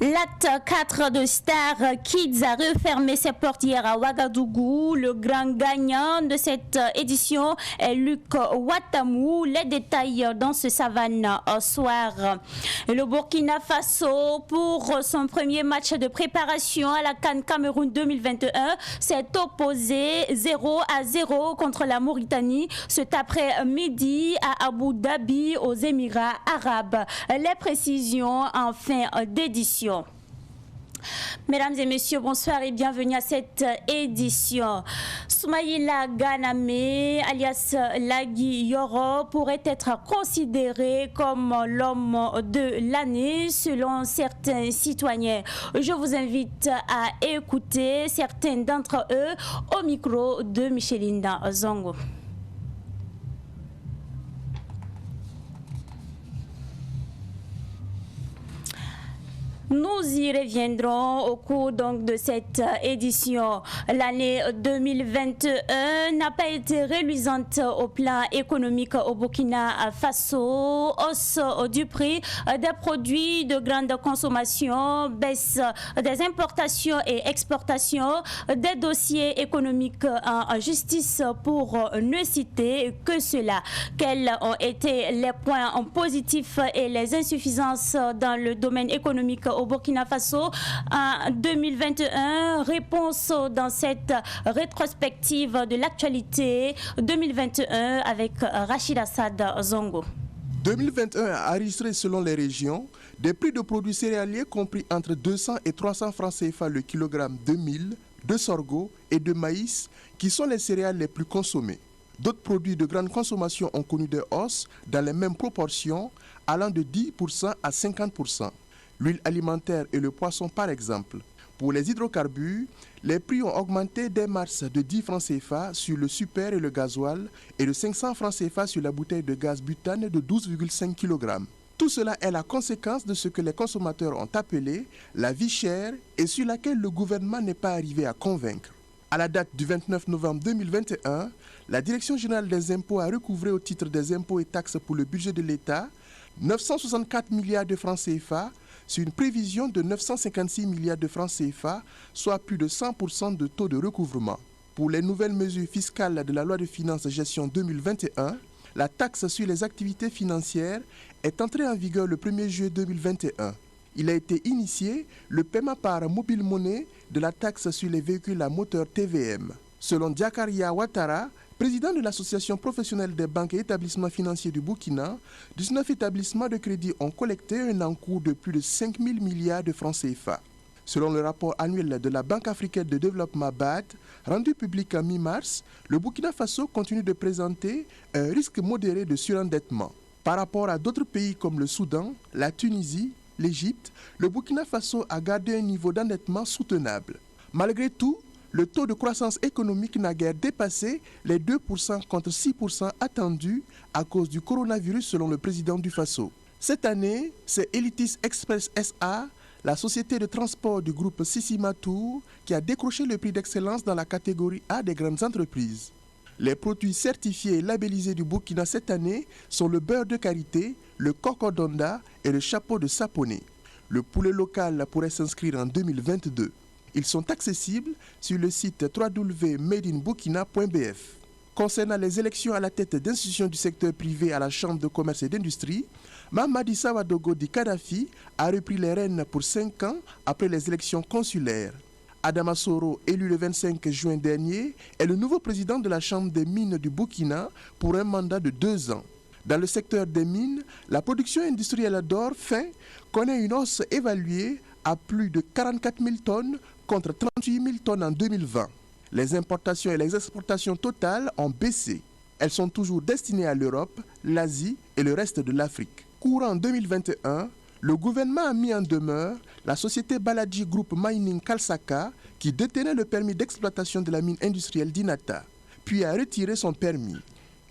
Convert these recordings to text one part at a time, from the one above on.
L'acte 4 de Star Kids a refermé ses portes hier à Ouagadougou. Le grand gagnant de cette édition est Luc Ouattamou. Les détails dans ce savane soir. Le Burkina Faso, pour son premier match de préparation à la CAN Cameroun 2021, s'est opposé 0-0 contre la Mauritanie cet après-midi à Abu Dhabi aux Émirats arabes. Les précisions en fin d'édition. Mesdames et messieurs, bonsoir et bienvenue à cette édition. Soumaïla Ganame, alias Lagui Yoro, pourrait être considéré comme l'homme de l'année selon certains citoyens. Je vous invite à écouter certains d'entre eux au micro de Michelinda Zongo. Nous y reviendrons au cours donc de cette édition. L'année 2021 n'a pas été reluisante au plan économique au Burkina Faso. Hausse du prix des produits de grande consommation, baisse des importations et exportations, des dossiers économiques en justice pour ne citer que cela. Quels ont été les points positifs et les insuffisances dans le domaine économique au Burkina Faso en 2021? Réponse dans cette rétrospective de l'actualité 2021 avec Rachid Assad Zongo. 2021 a enregistré selon les régions des prix de produits céréaliers compris entre 200 et 300 francs CFA le kilogramme de mil, de sorgho et de maïs qui sont les céréales les plus consommées. D'autres produits de grande consommation ont connu des hausses dans les mêmes proportions allant de 10% à 50%. L'huile alimentaire et le poisson par exemple. Pour les hydrocarbures, les prix ont augmenté dès mars de 10 francs CFA sur le super et le gasoil et de 500 francs CFA sur la bouteille de gaz butane de 12,5 kg. Tout cela est la conséquence de ce que les consommateurs ont appelé la vie chère et sur laquelle le gouvernement n'est pas arrivé à convaincre. À la date du 29 novembre 2021, la Direction générale des impôts a recouvré au titre des impôts et taxes pour le budget de l'État 964 milliards de francs CFA sur une prévision de 956 milliards de francs CFA, soit plus de 100% de taux de recouvrement. Pour les nouvelles mesures fiscales de la loi de finances de gestion 2021, la taxe sur les activités financières est entrée en vigueur le 1er juillet 2021. Il a été initié le paiement par mobile monnaie de la taxe sur les véhicules à moteur TVM. Selon Diakaria Ouattara, président de l'Association professionnelle des banques et établissements financiers du Burkina, 19 établissements de crédit ont collecté un encours de plus de 5 000 milliards de francs CFA. Selon le rapport annuel de la Banque africaine de développement BAD, rendu public en mi-mars, le Burkina Faso continue de présenter un risque modéré de surendettement. Par rapport à d'autres pays comme le Soudan, la Tunisie, l'Égypte, le Burkina Faso a gardé un niveau d'endettement soutenable. Malgré tout, le taux de croissance économique n'a guère dépassé les 2% contre 6% attendus à cause du coronavirus selon le président du Faso. Cette année, c'est Elitis Express SA, la société de transport du groupe Sissima Tour, qui a décroché le prix d'excellence dans la catégorie A des grandes entreprises. Les produits certifiés et labellisés du Burkina cette année sont le beurre de karité, le cocodonda et le chapeau de saponé. Le poulet local pourrait s'inscrire en 2022. Ils sont accessibles sur le site www.madeinburkina.bf. Concernant les élections à la tête d'institutions du secteur privé à la Chambre de commerce et d'industrie, Mamadi Sawadogo Di Kadhafi a repris les rênes pour 5 ans après les élections consulaires. Adama Soro, élu le 25 juin dernier, est le nouveau président de la Chambre des mines du Burkina pour un mandat de 2 ans. Dans le secteur des mines, la production industrielle d'or fin connaît une hausse évaluée à plus de 44 000 tonnes contre 38 000 tonnes en 2020. Les importations et les exportations totales ont baissé. Elles sont toujours destinées à l'Europe, l'Asie et le reste de l'Afrique. Courant 2021, le gouvernement a mis en demeure la société Baladji Group Mining Kalsaka qui détenait le permis d'exploitation de la mine industrielle d'Inata, puis a retiré son permis.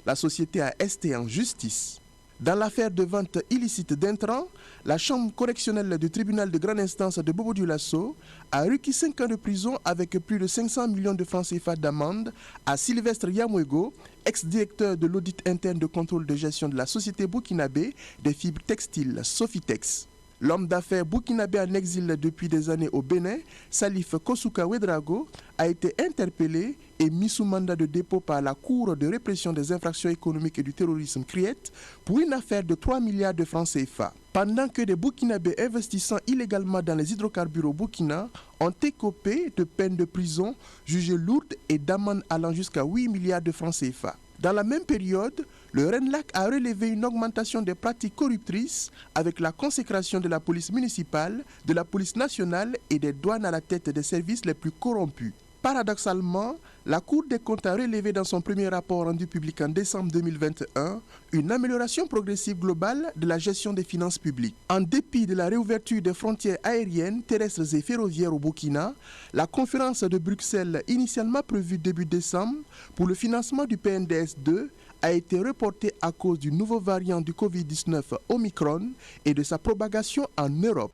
La société a esté en justice. Dans l'affaire de vente illicite d'intrants, la chambre correctionnelle du tribunal de grande instance de Bobo-Dioulasso a requis 5 ans de prison avec plus de 500 millions de francs CFA d'amende à Sylvestre Yamwego, ex-directeur de l'audit interne de contrôle de gestion de la société burkinabé des fibres textiles Sofitex. L'homme d'affaires burkinabé en exil depuis des années au Bénin, Salif Kosuka Ouedraogo, a été interpellé et mis sous mandat de dépôt par la Cour de répression des infractions économiques et du terrorisme CRIET pour une affaire de 3 milliards de francs CFA. Pendant que des Burkinabés investissant illégalement dans les hydrocarbures au Burkina ont écopé de peines de prison jugées lourdes et d'amendes allant jusqu'à 8 milliards de francs CFA. Dans la même période, le RENLAC a relevé une augmentation des pratiques corruptrices avec la consécration de la police municipale, de la police nationale et des douanes à la tête des services les plus corrompus. Paradoxalement, la Cour des comptes a relevé dans son premier rapport rendu public en décembre 2021 une amélioration progressive globale de la gestion des finances publiques. En dépit de la réouverture des frontières aériennes, terrestres et ferroviaires au Burkina, la conférence de Bruxelles, initialement prévue début décembre pour le financement du PNDS2, a été reportée à cause du nouveau variant du Covid-19 Omicron et de sa propagation en Europe.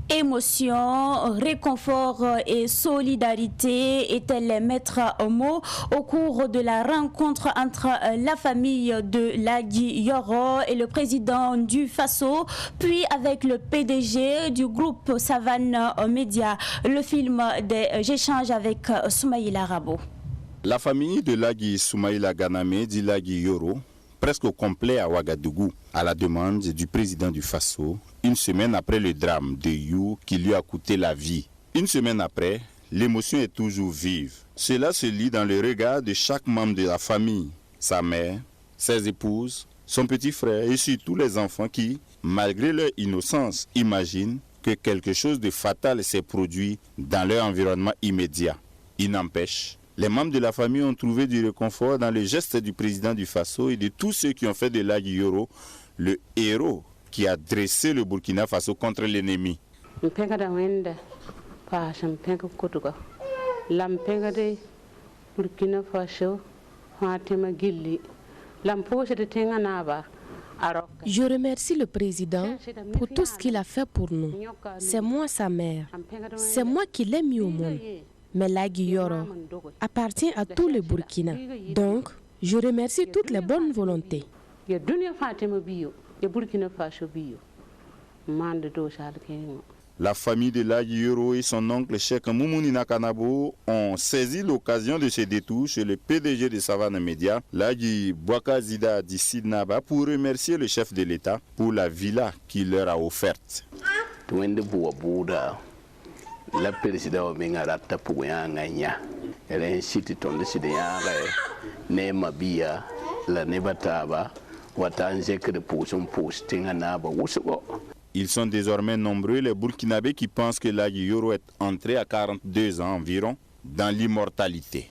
Émotion, réconfort et solidarité étaient les maîtres mots au cours de la rencontre entre la famille de Lagui Yoro et le président du Faso, puis avec le PDG du groupe Savane Média. Le film des échanges avec Soumaïla Rabo. La famille de Lagui Soumaïla Ganame dit Lagui Yoro, presque au complet à Ouagadougou, à la demande du président du Faso, une semaine après le drame de You qui lui a coûté la vie. Une semaine après, l'émotion est toujours vive. Cela se lit dans le regard de chaque membre de la famille, sa mère, ses épouses, son petit frère et surtout les enfants qui, malgré leur innocence, imaginent que quelque chose de fatal s'est produit dans leur environnement immédiat. Il n'empêche, les membres de la famille ont trouvé du réconfort dans le geste du président du Faso et de tous ceux qui ont fait de Lagui Yoro le héros qui a dressé le Burkina Faso contre l'ennemi. Je remercie le président pour tout ce qu'il a fait pour nous. C'est moi sa mère. C'est moi qui l'ai mis au monde. Mais Lagui Yoro appartient à tout le Burkina. Donc, je remercie toutes les bonnes volontés. La famille de Lagui Yoro et son oncle Cheikh Moumouni Nakanabo ont saisi l'occasion de ce détour chez le PDG de Savane Média, Lagui Bouakazida Dissidnaba, pour remercier le chef de l'État pour la villa qu'il leur a offerte. La présidente Mengarata Pouanganya, elle est incitée ton décidéant, Nemabia, la Nebataba, Watanzek de Pouson Posting Anaba, Wusso. Ils sont désormais nombreux les Burkinabés qui pensent que Lagui Yoro est entré à 42 ans environ dans l'immortalité.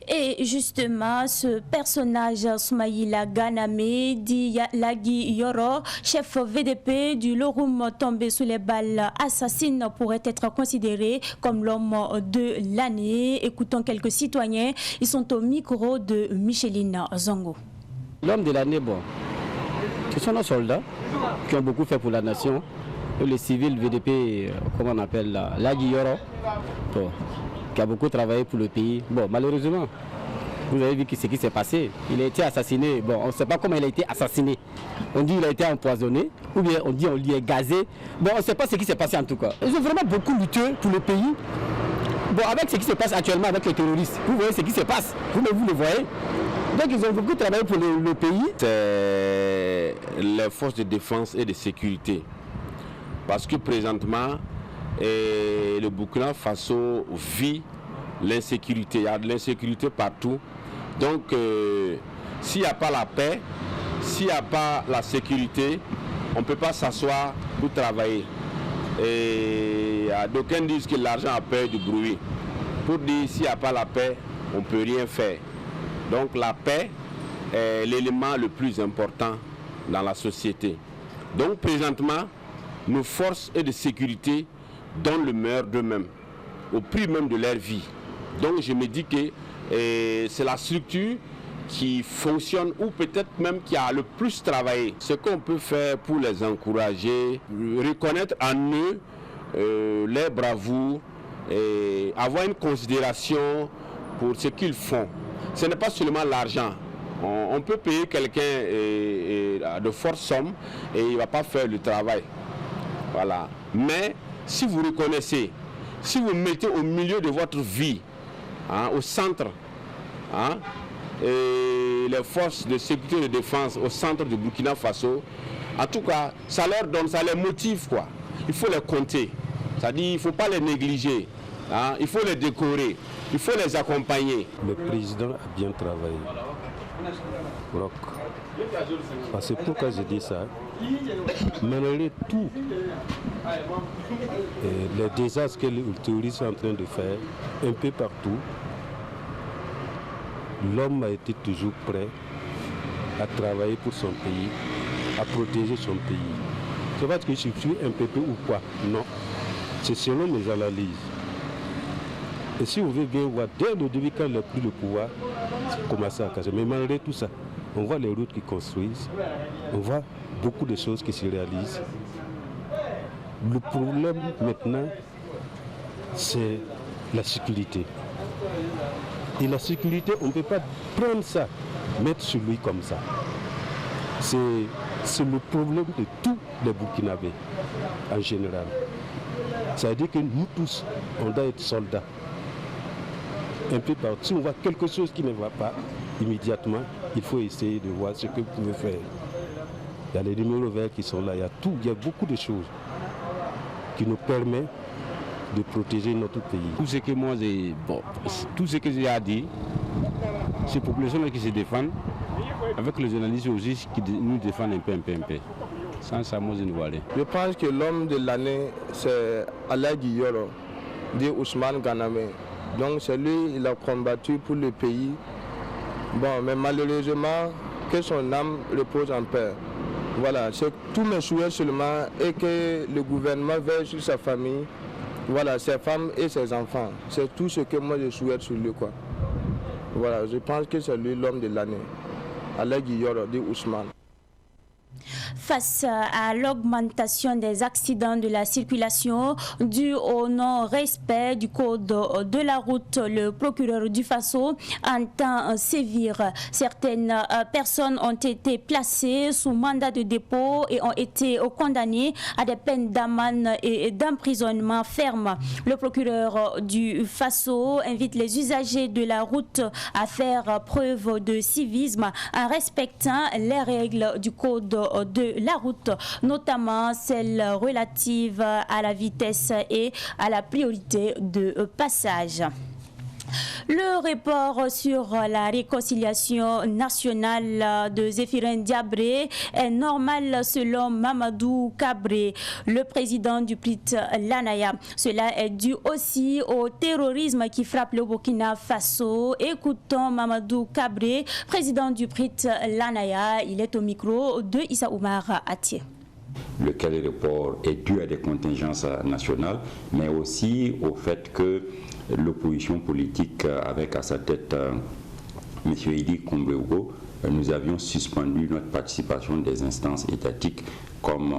Et justement, ce personnage, Soumaïla Ganame, dit Lagui Yoro, chef VDP du Lorum tombé sous les balles assassines, pourrait être considéré comme l'homme de l'année. Écoutons quelques citoyens, ils sont au micro de Micheline Zongo. L'homme de l'année, bon, ce sont nos soldats qui ont beaucoup fait pour la nation. Et les civils VDP, comment on appelle là, Lagui Yoro, bon, qui a beaucoup travaillé pour le pays. Bon, malheureusement, vous avez vu ce qui s'est passé. Il a été assassiné. Bon, on ne sait pas comment il a été assassiné. On dit qu'il a été empoisonné, ou bien on dit qu'il est gazé. Bon, on ne sait pas ce qui s'est passé en tout cas. Ils ont vraiment beaucoup lutté pour le pays. Bon, avec ce qui se passe actuellement avec les terroristes, vous voyez ce qui se passe. Vous le voyez. Donc ils ont beaucoup travaillé pour le pays. C'est les forces de défense et de sécurité. Parce que présentement, le Burkina Faso vit l'insécurité. Il y a de l'insécurité partout. Donc, s'il n'y a pas la paix, s'il n'y a pas la sécurité, on ne peut pas s'asseoir pour travailler. Et d'aucuns disent que l'argent a peur du bruit. Pour dire s'il n'y a pas la paix, on ne peut rien faire. Donc, la paix est l'élément le plus important dans la société. Donc, présentement, nos forces de sécurité donnent le meilleur d'eux-mêmes, au prix même de leur vie. Donc je me dis que c'est la structure qui fonctionne ou peut-être même qui a le plus travaillé. Ce qu'on peut faire pour les encourager, reconnaître en eux leur bravoure et avoir une considération pour ce qu'ils font. Ce n'est pas seulement l'argent. On peut payer quelqu'un de forte somme et il ne va pas faire le travail. Voilà. Mais si vous reconnaissez, si vous mettez au milieu de votre vie, au centre, et les forces de sécurité et de défense au centre du Burkina Faso, en tout cas, ça leur donne, ça les motive, quoi. Il faut les compter. C'est-à-dire, il ne faut pas les négliger. Il faut les décorer. Il faut les accompagner. Le président a bien travaillé. Rock. Parce que pourquoi je dis ça, malgré tout les désastres que les terroristes sont en train de faire un peu partout, l'homme a été toujours prêt à travailler pour son pays, à protéger son pays. C'est pas que je suis un peu ou quoi, non. C'est selon mes analyses. Et si on veut bien voir, dès le début, quand il a pris le pouvoir, c'est commencé à casser. Mais malgré tout ça, on voit les routes qui construisent, on voit beaucoup de choses qui se réalisent. Le problème maintenant, c'est la sécurité. Et la sécurité, on ne peut pas prendre ça, mettre sur lui comme ça. C'est le problème de tous les Burkinabés en général. Ça veut dire que nous tous, on doit être soldats. Un peu partout. Si on voit quelque chose qui ne va pas, immédiatement, il faut essayer de voir ce que vous pouvez faire. Il y a les numéros verts qui sont là, il y a beaucoup de choses qui nous permettent de protéger notre pays. Tout ce que moi tout ce que j'ai à dire, ces populations-là qui se défendent, avec les journalistes aussi qui nous défendent un peu. Sans ça, moi je ne vois rien. Je pense que l'homme de l'année, c'est Alagi Yoro, dit Ousmane Ganame. Donc c'est lui, il a combattu pour le pays. Bon, mais malheureusement, que son âme repose en paix. Voilà, c'est tous mes souhaits seulement et que le gouvernement veille sur sa famille, voilà, ses femmes et ses enfants. C'est tout ce que moi je souhaite sur lui, quoi. Voilà, je pense que c'est lui l'homme de l'année. Alagi Yoro, dit Ousmane. Face à l'augmentation des accidents de la circulation dû au non-respect du code de la route, le procureur du Faso entend sévir. Certaines personnes ont été placées sous mandat de dépôt et ont été condamnées à des peines d'amende et d'emprisonnement ferme. Le procureur du Faso invite les usagers de la route à faire preuve de civisme en respectant les règles du code de la route, notamment celles relatives à la vitesse et à la priorité de passage. Le report sur la réconciliation nationale de Zéphirin Diabré est normal selon Mamadou Kabré, le président du PRIT Lanaya. Cela est dû aussi au terrorisme qui frappe le Burkina Faso. Écoutons Mamadou Kabré, président du PRIT Lanaya. Il est au micro de Issa Oumar Atié. Lequel report est dû à des contingences nationales, mais aussi au fait que l'opposition politique avec à sa tête M. Idi Kombeugo, nous avions suspendu notre participation des instances étatiques comme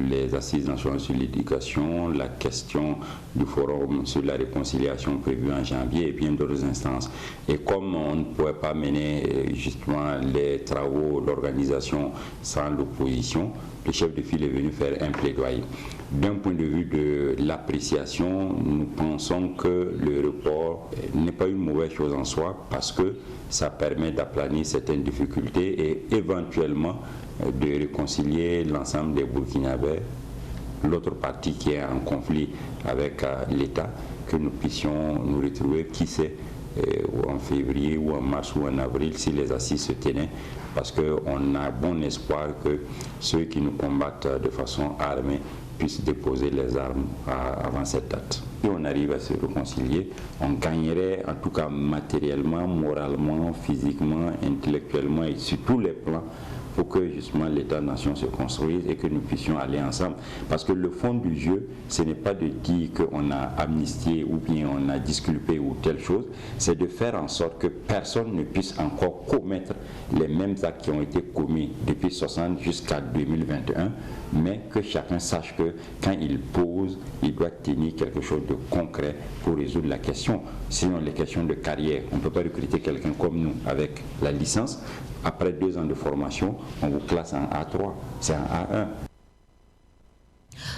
les assises nationales sur l'éducation, la question du forum sur la réconciliation prévue en janvier et bien d'autres instances. Et comme on ne pouvait pas mener justement les travaux d'organisation sans l'opposition, le chef de file est venu faire un plaidoyer. D'un point de vue de l'appréciation, nous pensons que le report n'est pas une mauvaise chose en soi parce que ça permet d'aplanir certaines difficultés et éventuellement de réconcilier l'ensemble des Burkinabés, l'autre partie qui est en conflit avec l'État, que nous puissions nous retrouver, qui sait, en février ou en mars ou en avril, si les assises se tenaient, parce qu'on a bon espoir que ceux qui nous combattent de façon armée puissent déposer les armes avant cette date. Si on arrive à se réconcilier, on gagnerait en tout cas matériellement, moralement, physiquement, intellectuellement et sur tous les plans pour que justement l'État-nation se construise et que nous puissions aller ensemble. Parce que le fond du jeu, ce n'est pas de dire qu'on a amnistié ou bien on a disculpé ou telle chose, c'est de faire en sorte que personne ne puisse encore commettre les mêmes actes qui ont été commis depuis 1960 jusqu'à 2021, mais que chacun sache que quand il pose, il doit tenir quelque chose de concret pour résoudre la question. Sinon, les questions de carrière, on ne peut pas recruter quelqu'un comme nous avec la licence. Après 2 ans de formation, on vous classe en A3, c'est en A1.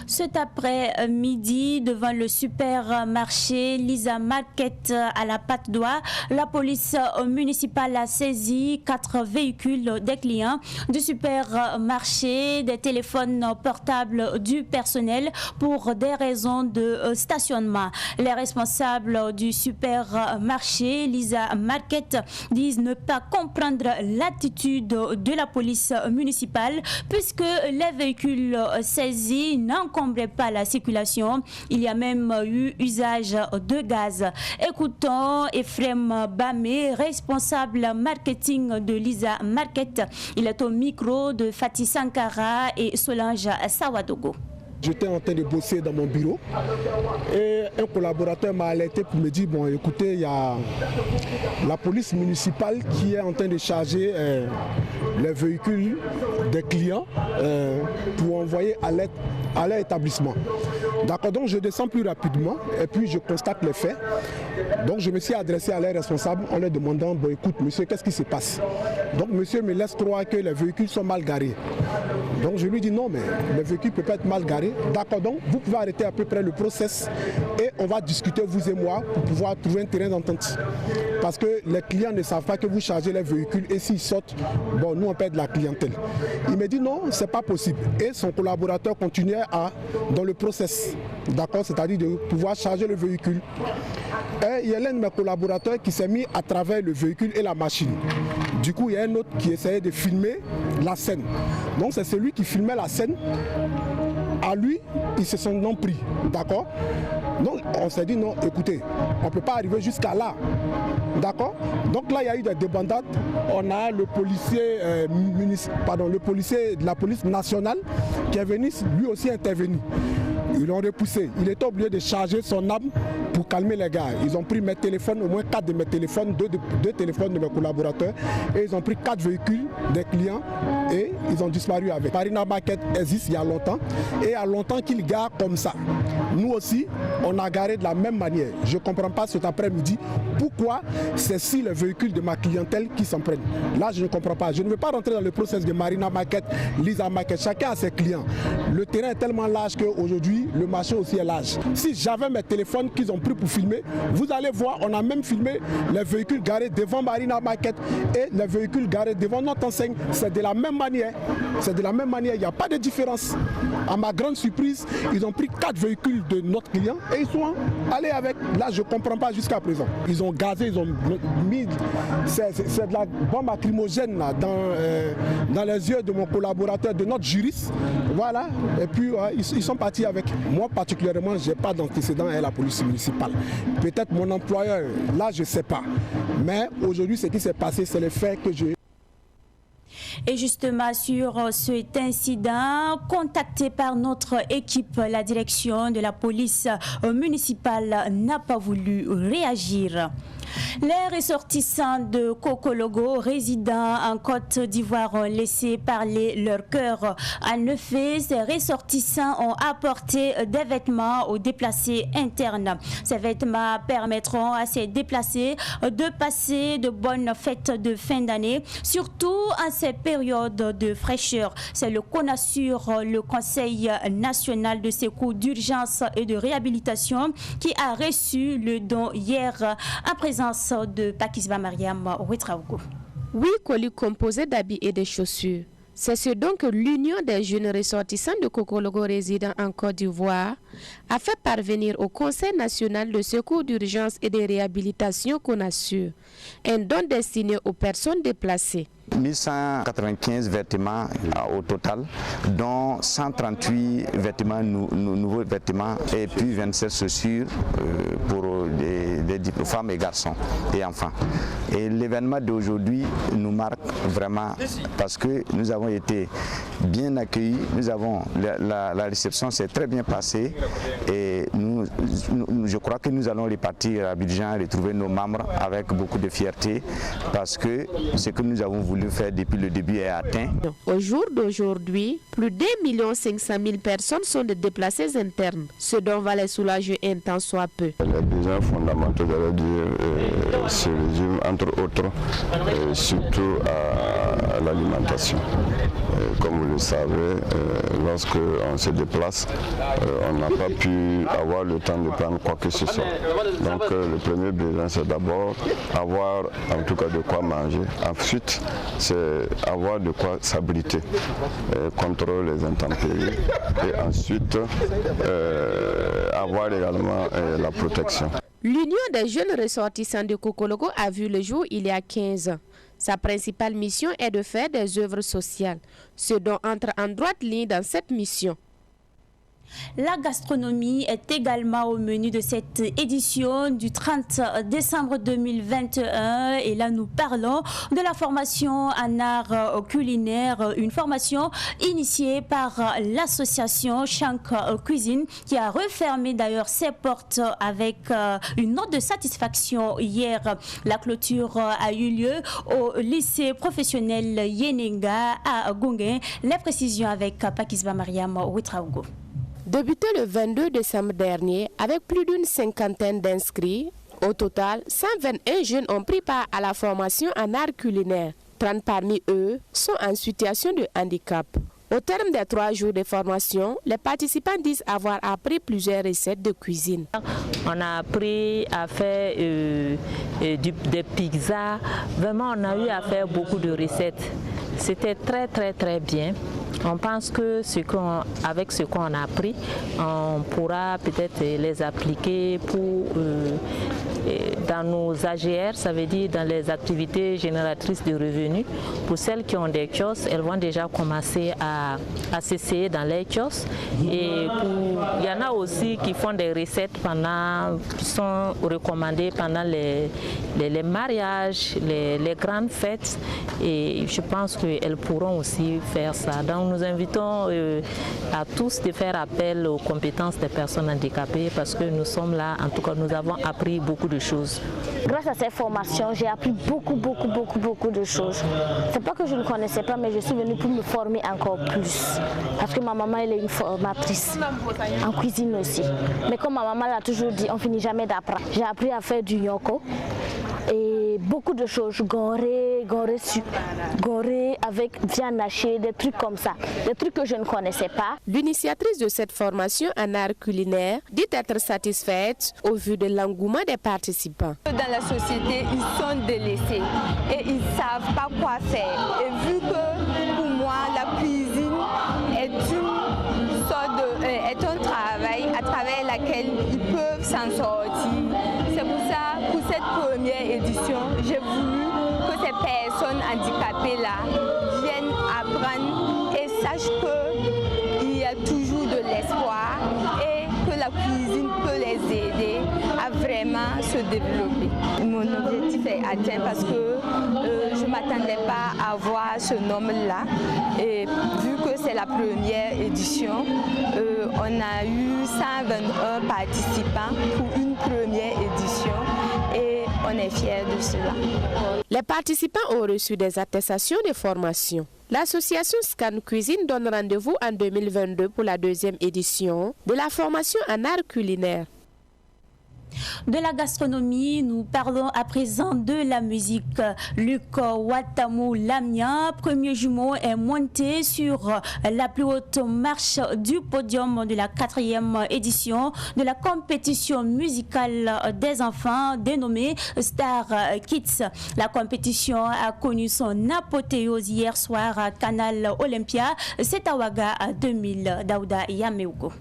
Cet après-midi, devant le supermarché Lisa Market à la Patte d'Oie, la police municipale a saisi 4 véhicules des clients du supermarché, des téléphones portables du personnel pour des raisons de stationnement. Les responsables du supermarché Lisa Market disent ne pas comprendre l'attitude de la police municipale puisque les véhicules saisis n'encombraient pas la circulation. Il y a même eu usage de gaz. Écoutons Ephraim Bamé, responsable marketing de Lisa Market. Il est au micro de Fatih Sankara et Solange Sawadogo. J'étais en train de bosser dans mon bureau et un collaborateur m'a alerté pour me dire, bon écoutez, il y a la police municipale qui est en train de charger les véhicules des clients pour envoyer à leur établissement. D'accord, donc je descends plus rapidement et puis je constate les faits. Donc je me suis adressé à leur responsable en leur demandant, bon écoute monsieur, qu'est-ce qui se passe? Donc monsieur me laisse croire que les véhicules sont mal garés. Donc je lui dis non, mais les véhicules peuvent être mal garés. D'accord, donc vous pouvez arrêter à peu près le process et on va discuter vous et moi pour pouvoir trouver un terrain d'entente. Parce que les clients ne savent pas que vous chargez les véhicules et s'ils sortent, bon nous on perd de la clientèle. Il me dit non, c'est pas possible. Et son collaborateur continuait dans le process, d'accord, c'est-à-dire de pouvoir charger le véhicule. Et il y a l'un de mes collaborateurs qui s'est mis à travers le véhicule et la machine. Du coup, il y a un autre qui essayait de filmer la scène. Donc c'est celui qui filmait la scène. À lui, ils se sont non pris, d'accord? Donc on s'est dit non, écoutez, on ne peut pas arriver jusqu'à là, d'accord? Donc là, il y a eu des débandades. On a le policier, le policier de la police nationale qui est venu lui aussi intervenir. Ils l'ont repoussé. Il était obligé de charger son arme pour calmer les gars. Ils ont pris mes téléphones, au moins 4 de mes téléphones, 2 téléphones de mes collaborateurs. Et ils ont pris 4 véhicules des clients et ils ont disparu avec. Marina Market existe il y a longtemps et il y a longtemps qu'ils garent comme ça. Nous aussi, on a garé de la même manière. Je ne comprends pas cet après-midi pourquoi c'est si les véhicules de ma clientèle qui s'en prennent. Là, je ne comprends pas. Je ne veux pas rentrer dans le process de Marina Market, Lisa Market. Chacun a ses clients. Le terrain est tellement large qu'aujourd'hui, le marché aussi est large. Si j'avais mes téléphones qu'ils ont pris pour filmer, vous allez voir, on a même filmé les véhicules garés devant Marina Market et les véhicules garés devant notre enseigne. C'est de la même manière. C'est de la même manière. Il n'y a pas de différence. À ma grande surprise, ils ont pris 4 véhicules de notre client et ils sont allés avec. Là, je ne comprends pas jusqu'à présent. Ils ont gazé, ils ont mis. C'est de la bombe lacrymogène là, dans les yeux de mon collaborateur, de notre juriste. Voilà. Et puis, ils sont partis avec. Moi, particulièrement, je n'ai pas d'antécédent à la police municipale. Peut-être mon employeur, là, je ne sais pas. Mais aujourd'hui, ce qui s'est passé, c'est le fait que je... Et justement, sur cet incident, contacté par notre équipe, la direction de la police municipale n'a pas voulu réagir. Les ressortissants de Kokologo, résidant en Côte d'Ivoire, ont laissé parler leur cœur. En effet, ces ressortissants ont apporté des vêtements aux déplacés internes. Ces vêtements permettront à ces déplacés de passer de bonnes fêtes de fin d'année, surtout en ces périodes de fraîcheur. C'est le CONASUR, le Conseil national de secours d'urgence et de réhabilitation, qui a reçu le don hier en présence de Pakisba Mariam Ouetraogo. 8 colis composés d'habits et de chaussures. C'est ce dont que l'Union des jeunes ressortissants de Kokologo résidant en Côte d'Ivoire a fait parvenir au Conseil national de secours d'urgence et de réhabilitation CONASUR, un don destiné aux personnes déplacées. 1195 vêtements au total, dont 138 vêtements, nouveaux vêtements et puis 27 chaussures pour des femmes et garçons et enfants. Et l'événement d'aujourd'hui nous marque vraiment parce que nous avons été bien accueillis, la réception s'est très bien passée et je crois que nous allons repartir à Abidjan, retrouver nos membres avec beaucoup de fierté parce que ce que nous avons voulu faire depuis le début est atteint. Au jour d'aujourd'hui, plus d'1 500 000 personnes sont des déplacés internes, ce dont va les soulager un temps soit peu. Les besoins fondamentaux de ce régime, entre autres, surtout à l'alimentation. Comme vous le savez, lorsque on se déplace, on n'a pas pu avoir le temps de prendre quoi que ce soit. Donc le premier besoin, c'est d'abord avoir en tout cas de quoi manger. Ensuite, c'est avoir de quoi s'abriter contre les intempéries. Et ensuite, avoir également la protection. L'Union des jeunes ressortissants de Kokologo a vu le jour il y a 15 ans. Sa principale mission est de faire des œuvres sociales, ce dont entre en droite ligne dans cette mission. La gastronomie est également au menu de cette édition du 30 décembre 2021 et là nous parlons de la formation en art culinaire, une formation initiée par l'association Shank Cuisine qui a refermé d'ailleurs ses portes avec une note de satisfaction hier. La clôture a eu lieu au lycée professionnel Yenenga à Gonguin. Les précisions avec Pakisba Mariam Ouetraogo. Débuté le 22 décembre dernier avec plus d'une cinquantaine d'inscrits, au total, 121 jeunes ont pris part à la formation en art culinaire. 30 parmi eux sont en situation de handicap. Au terme des 3 jours de formation, les participants disent avoir appris plusieurs recettes de cuisine. On a appris à faire des pizzas. Vraiment, on a eu à faire beaucoup de recettes. C'était très bien. On pense que avec ce qu'on a appris, on pourra peut-être les appliquer dans nos AGR, ça veut dire dans les activités génératrices de revenus. Pour celles qui ont des kiosques, elles vont déjà commencer à s'essayer dans les kiosques. Et il y en a aussi qui font des recettes qui sont recommandées pendant les mariages, les grandes fêtes. Et je pense qu'elles pourront aussi faire ça. Donc nous invitons à tous de faire appel aux compétences des personnes handicapées parce que nous sommes là, en tout cas nous avons appris beaucoup de choses. Grâce à cette formation, j'ai appris beaucoup de choses. C'est pas que je ne connaissais pas, mais je suis venue pour me former encore plus. Parce que ma maman, elle est une formatrice en cuisine aussi. Mais comme ma maman l'a toujours dit, on finit jamais d'apprendre. J'ai appris à faire du yoko et beaucoup de choses, goré avec viande hachée, des trucs comme ça, des trucs que je ne connaissais pas. L'initiatrice de cette formation en art culinaire dit être satisfaite au vu de l'engouement des participants. Dans la société, ils sont délaissés et ils ne savent pas quoi faire. Et vu que pour moi, la cuisine est un travail à travers lequel ils peuvent s'en sortir. C'est pour ça, pour cette première édition, j'ai voulu que ces personnes handicapées-là viennent apprendre et sachent qu'il y a toujours de l'espoir et que la cuisine peut les aider à vraiment se développer. Mon objectif est atteint parce que je ne m'attendais pas à voir ce nombre-là. Et vu que c'est la première édition, on a eu 121 participants pour une première édition et on est fiers de cela. Les participants ont reçu des attestations de formation. L'association Scan Cuisine donne rendez-vous en 2022 pour la 2e édition de la formation en art culinaire. De la gastronomie, nous parlons à présent de la musique. Luc Watamu Lamia, premier jumeau, est monté sur la plus haute marche du podium de la 4e édition de la compétition musicale des enfants dénommée Star Kids. La compétition a connu son apothéose hier soir à Canal Olympia. C'est à Ouaga 2000. Daouda Yameugo.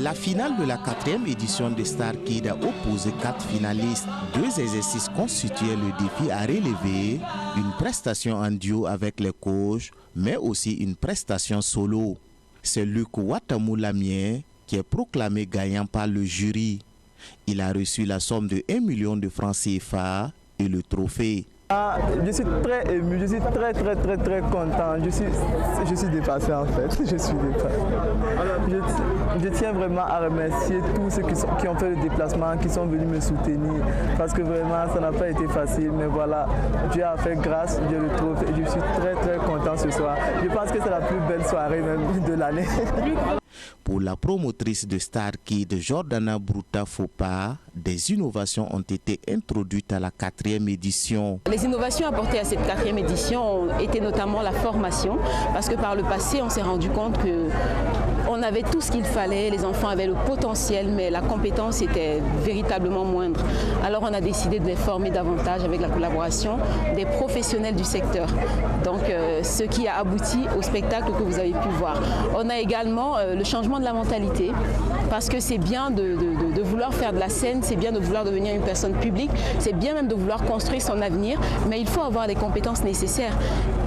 La finale de la 4e édition de Star Kids a opposé 4 finalistes. 2 exercices constituaient le défi à relever, une prestation en duo avec les coachs, mais aussi une prestation solo. C'est Luc Watamu Lamien qui est proclamé gagnant par le jury. Il a reçu la somme de 1 million de francs CFA et le trophée. Je suis très ému, je suis très content, je suis dépassé en fait, je suis dépassé. Je tiens vraiment à remercier tous ceux qui ont fait le déplacement, qui sont venus me soutenir, parce que vraiment ça n'a pas été facile, mais voilà, Dieu a fait grâce, Dieu le trouve, et je suis très content ce soir. Je pense que c'est la plus belle soirée même de l'année. Pour la promotrice de Star Kid, Jordana Bruta Fopa, des innovations ont été introduites à la 4e édition. Les innovations apportées à cette 4e édition ont été notamment la formation, parce que par le passé, on s'est rendu compte qu'on avait tout ce qu'il fallait, les enfants avaient le potentiel, mais la compétence était véritablement moindre. Alors on a décidé de les former davantage avec la collaboration des professionnels du secteur. Donc ce qui a abouti au spectacle que vous avez pu voir. On a également le changement de la mentalité, parce que c'est bien de vouloir faire de la scène, c'est bien de vouloir devenir une personne publique, c'est bien même de vouloir construire son avenir, mais il faut avoir les compétences nécessaires,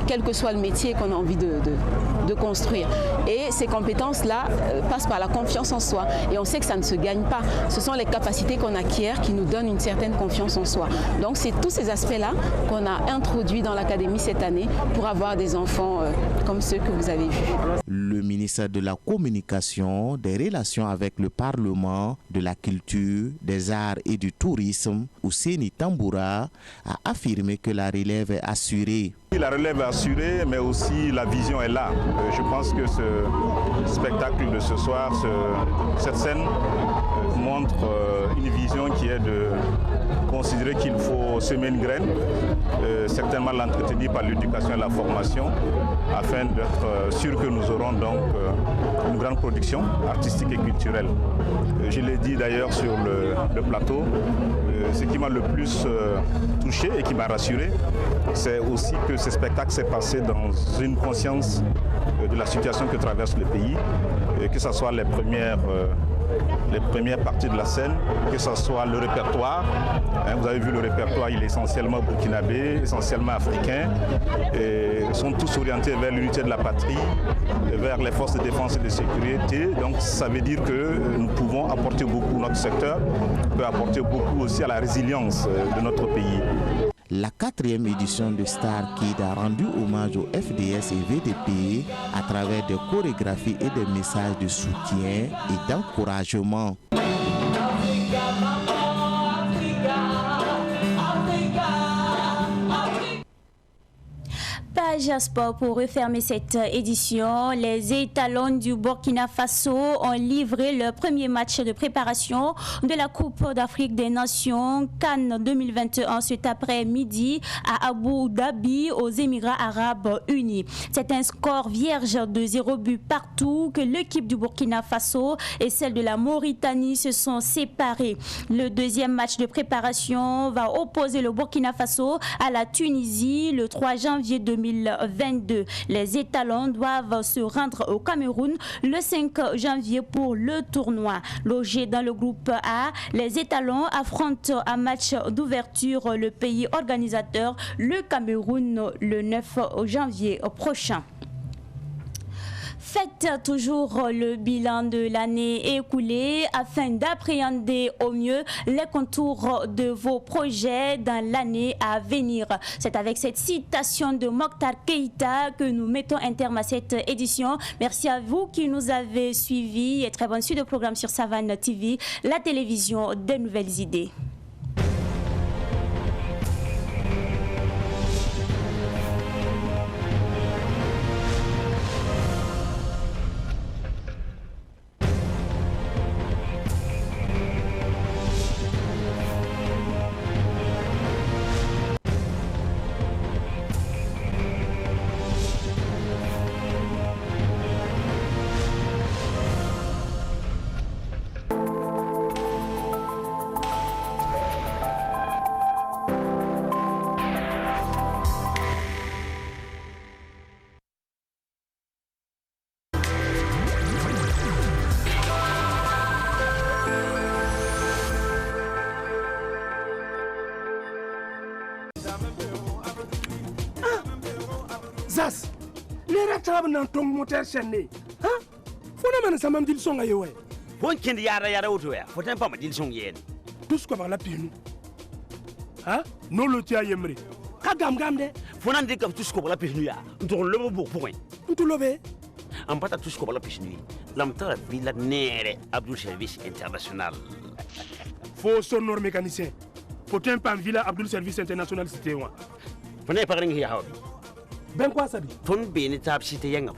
quel que soit le métier qu'on a envie de construire. Et ces compétences-là passent par la confiance en soi. Et on sait que ça ne se gagne pas. Ce sont les capacités qu'on acquiert qui nous donnent une certaine confiance en soi. Donc c'est tous ces aspects-là qu'on a introduits dans l'académie cette année pour avoir des enfants comme ceux que vous avez vus. Le ministère de la Communication, des Relations avec le Parlement, de la Culture, des Arts et du Tourisme, Ouseni Tamboura, a affirmé que la relève est assurée. La relève est assurée, mais aussi la vision est là. Je pense que ce spectacle de ce soir, cette scène montre une vision qui est de considérer qu'il faut semer une graine, certainement l'entretenir par l'éducation et la formation, afin d'être sûr que nous aurons donc une grande production artistique et culturelle. Je l'ai dit d'ailleurs sur le plateau, ce qui m'a le plus touché et qui m'a rassuré, c'est aussi que ce spectacle s'est passé dans une conscience de la situation que traverse le pays, et que ce soit les premières parties de la scène, que ce soit le répertoire. Vous avez vu le répertoire, il est essentiellement burkinabé, essentiellement africain, et sont tous orientés vers l'unité de la patrie, vers les forces de défense et de sécurité. Donc ça veut dire que nous pouvons apporter beaucoup, notre secteur peut apporter beaucoup aussi à la résilience de notre pays. La 4e édition de Star Kid a rendu hommage au FDS et VDP à travers des chorégraphies et des messages de soutien et d'encouragement. Page Sport pour refermer cette édition. Les étalons du Burkina Faso ont livré le premier match de préparation de la Coupe d'Afrique des Nations Cannes 2021 cet après-midi à Abu Dhabi aux Émirats Arabes Unis. C'est un score vierge de 0 but partout que l'équipe du Burkina Faso et celle de la Mauritanie se sont séparées. Le deuxième match de préparation va opposer le Burkina Faso à la Tunisie le 3 janvier 2022. Les étalons doivent se rendre au Cameroun le 5 janvier pour le tournoi. Logés dans le groupe A, les étalons affrontent un match d'ouverture le pays organisateur, le Cameroun, le 9 janvier prochain. Faites toujours le bilan de l'année écoulée afin d'appréhender au mieux les contours de vos projets dans l'année à venir. C'est avec cette citation de Mokhtar Keïta que nous mettons un terme à cette édition. Merci à vous qui nous avez suivis et très bonne suite de programme sur Savane TV, la télévision des nouvelles idées. Zas, les rattrapes n'ont pas moteur chaîné. Hein? Faut pas que ça me dise son aïe. Bon, qui est yara autour, faut pas me dire son yen. Tout ce qu'on va la pinu. Hein? Non, le tia yemri. Kagam gamde. Faut n'en dire que tout ce qu'on va la pinu, on le beau point. On le veut. En pas tout ce qu'on va la pinu. L'amta villa nere Abdul Service International. Faut sonore mécanicien. Faut pas villa Abdul Service International cité. Vous n'avez pas rien à dire. Ben quoi ça dit? Fon bene tab cité yang